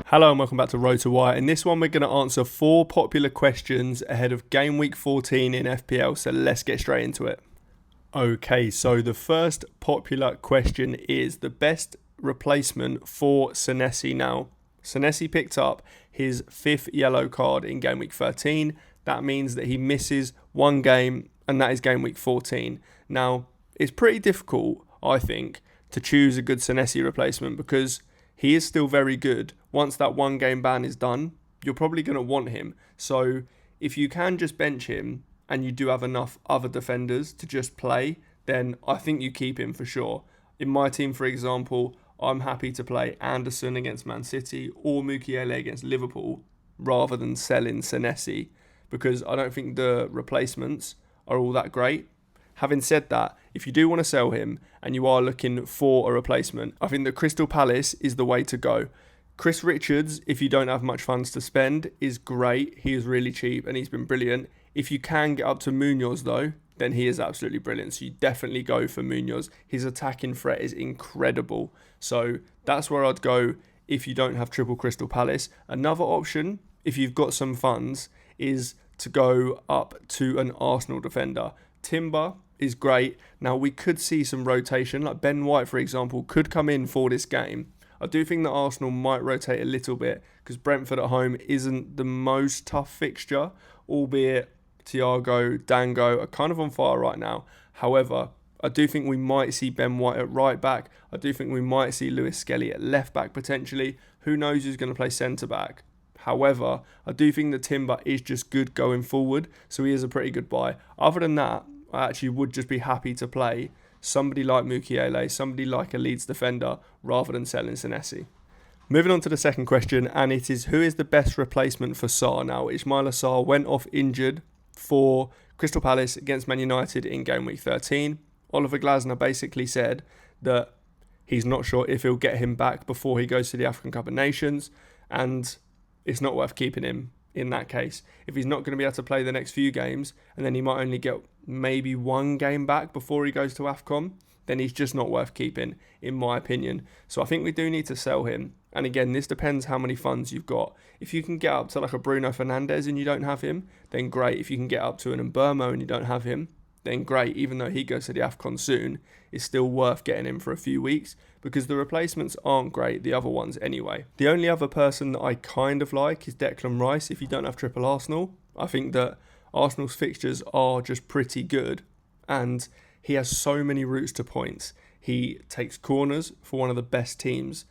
Hello and welcome back to Road to Wire. In this one we're going to answer 4 popular questions ahead of Game Week 14 in FPL, so let's get straight into it. Okay, so the first popular question is the best replacement for Senesi now. Senesi picked up his 5th yellow card in Game Week 13. That means that he misses one game, and that is Game Week 14. Now, it's pretty difficult, I think, to choose a good Senesi replacement because he is still very good. Once that 1 game ban is done, you're probably going to want him. So if you can just bench him and you do have enough other defenders to just play, then I think you keep him for sure. In my team, for example, I'm happy to play Anderson against Man City or Mukiele against Liverpool rather than selling Senesi because I don't think the replacements are all that great. Having said that, if you do want to sell him and you are looking for a replacement, I think that Crystal Palace is the way to go. Chris Richards, if you don't have much funds to spend, is great. He is really cheap and he's been brilliant. If you can get up to Munoz though, then he is absolutely brilliant. So you definitely go for Munoz. His attacking threat is incredible. So that's where I'd go if you don't have triple Crystal Palace. Another option, if you've got some funds, is to go up to an Arsenal defender. Timber is great. Now we could see some rotation, like Ben White for example could come in for this game. I do think that Arsenal might rotate a little bit because Brentford at home isn't the most tough fixture, albeit Thiago, Dango are kind of on fire right now. However, I do think we might see Ben White at right back. I do think we might see Lewis Skelly at left back potentially. Who knows who's going to play centre back? However, I do think that Timber is just good going forward, so he is a pretty good buy. Other than that, I actually would just be happy to play somebody like Mukiele, somebody like a Leeds defender, rather than selling Senesi. Moving on to the second question, and it is who is the best replacement for Sarr? Now, Ismaila Sarr went off injured for Crystal Palace against Man United in Game Week 13. Oliver Glasner basically said that he's not sure if he'll get him back before he goes to the African Cup of Nations, and it's not worth keeping him in that case. If he's not going to be able to play the next few games, and then he might only get maybe 1 game back before he goes to AFCON, then he's just not worth keeping, in my opinion. So I think we do need to sell him. And again, this depends how many funds you've got. If you can get up to like a Bruno Fernandes and you don't have him, then great. If you can get up to an Mbeumo and you don't have him, then great. Even though he goes to the AFCON soon, it's still worth getting him for a few weeks because the replacements aren't great, the other ones anyway. The only other person that I kind of like is Declan Rice if you don't have triple Arsenal. I think that Arsenal's fixtures are just pretty good and he has so many routes to points. He takes corners for one of the best teams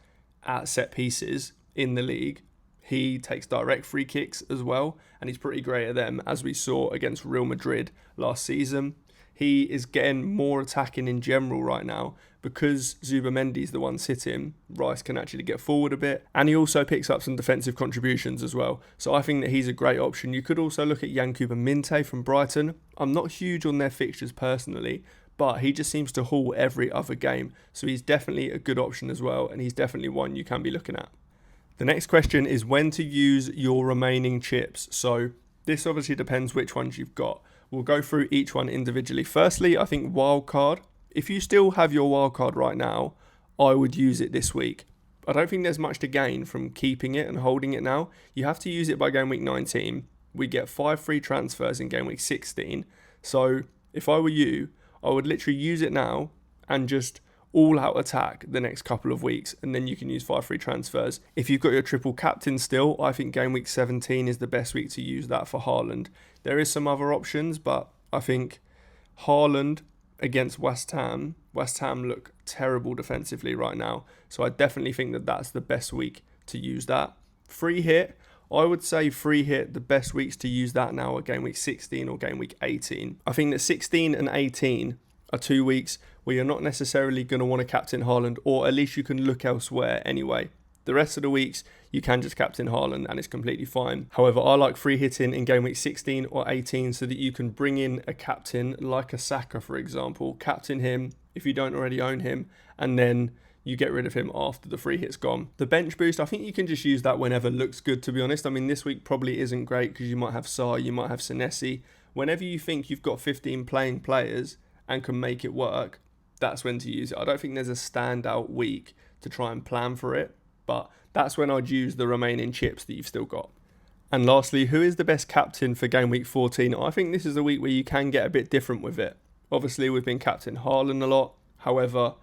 at set pieces in the league. He takes direct free kicks as well, and he's pretty great at them, as we saw against Real Madrid last season. He is getting more attacking in general right now because Zubamendi's the one sitting. Rice can actually get forward a bit, and he also picks up some defensive contributions as well. So I think that he's a great option. You could also look at Yankuba Minte from Brighton. I'm not huge on their fixtures personally, but he just seems to haul every other game. So he's definitely a good option as well, and he's definitely one you can be looking at. The next question is when to use your remaining chips. So this obviously depends which ones you've got. We'll go through each one individually. Firstly, I think wildcard. If you still have your wildcard right now, I would use it this week. I don't think there's much to gain from keeping it and holding it now. You have to use it by Game Week 19. We get 5 free transfers in Game Week 16. So if I were you, I would literally use it now and just all-out attack the next couple of weeks, and then you can use 5 free transfers. If you've got your triple captain still, I think Game Week 17 is the best week to use that for Haaland. There is some other options, but I think Haaland against West Ham look terrible defensively right now, so I definitely think that that's the best week to use that. Free hit, I would say free hit, the best weeks to use that now are Game Week 16 or Game Week 18. I think that 16 and 18 are 2 weeks where you're not necessarily going to want to captain Haaland, or at least you can look elsewhere anyway. The rest of the weeks, you can just captain Haaland and it's completely fine. However, I like free hitting in Game Week 16 or 18 so that you can bring in a captain like a Saka, for example. Captain him if you don't already own him, and then you get rid of him after the free hit's gone. The bench boost, I think you can just use that whenever looks good, to be honest. I mean, this week probably isn't great because you might have Sarr, you might have Senesi. Whenever you think you've got 15 playing players and can make it work, that's when to use it. I don't think there's a standout week to try and plan for it. but that's when I'd use the remaining chips that you've still got. And lastly, who is the best captain for Game Week 14? I think this is a week where you can get a bit different with it. Obviously, we've been captain Haaland a lot. However,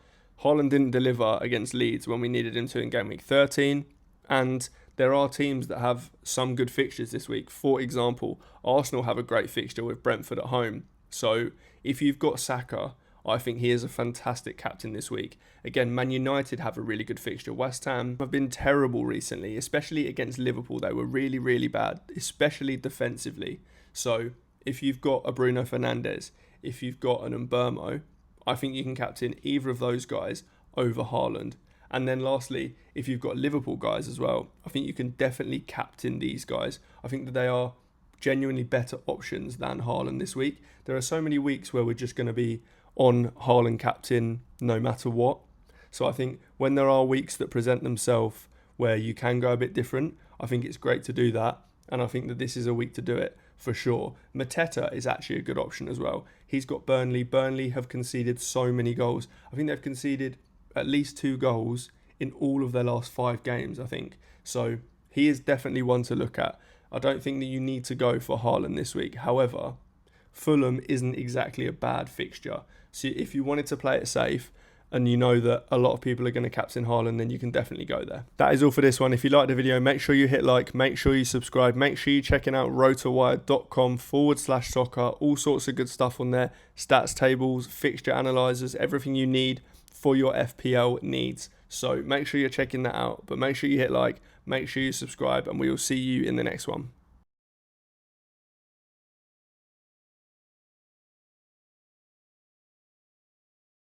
Haaland didn't deliver against Leeds when we needed him to in Game Week 13. And there are teams that have some good fixtures this week. For example, Arsenal have a great fixture with Brentford at home. So if you've got Saka, I think he is a fantastic captain this week. Again, Man United have a really good fixture. West Ham have been terrible recently, especially against Liverpool. They were really, really bad, especially defensively. So if you've got a Bruno Fernandes, if you've got an Mbeumo, I think you can captain either of those guys over Haaland. And then lastly, if you've got Liverpool guys as well, I think you can definitely captain these guys. I think that they are genuinely better options than Haaland this week. There are so many weeks where we're just going to be on Haaland captain no matter what. So I think when there are weeks that present themselves where you can go a bit different, I think it's great to do that. And I think that this is a week to do it for sure. Mateta is actually a good option as well. He's got Burnley. Burnley have conceded so many goals. I think they've conceded at least 2 goals in all of their last 5 games, I think. So he is definitely one to look at. I don't think that you need to go for Haaland this week. However, Fulham isn't exactly a bad fixture. So if you wanted to play it safe and you know that a lot of people are going to captain Haaland, then you can definitely go there. That is all for this one. If you liked the video, make sure you hit like, make sure you subscribe, make sure you're checking out rotowire.com/soccer. All sorts of good stuff on there. Stats tables, fixture analyzers, everything you need for your FPL needs. So make sure you're checking that out. But make sure you hit like, make sure you subscribe, and we will see you in the next one.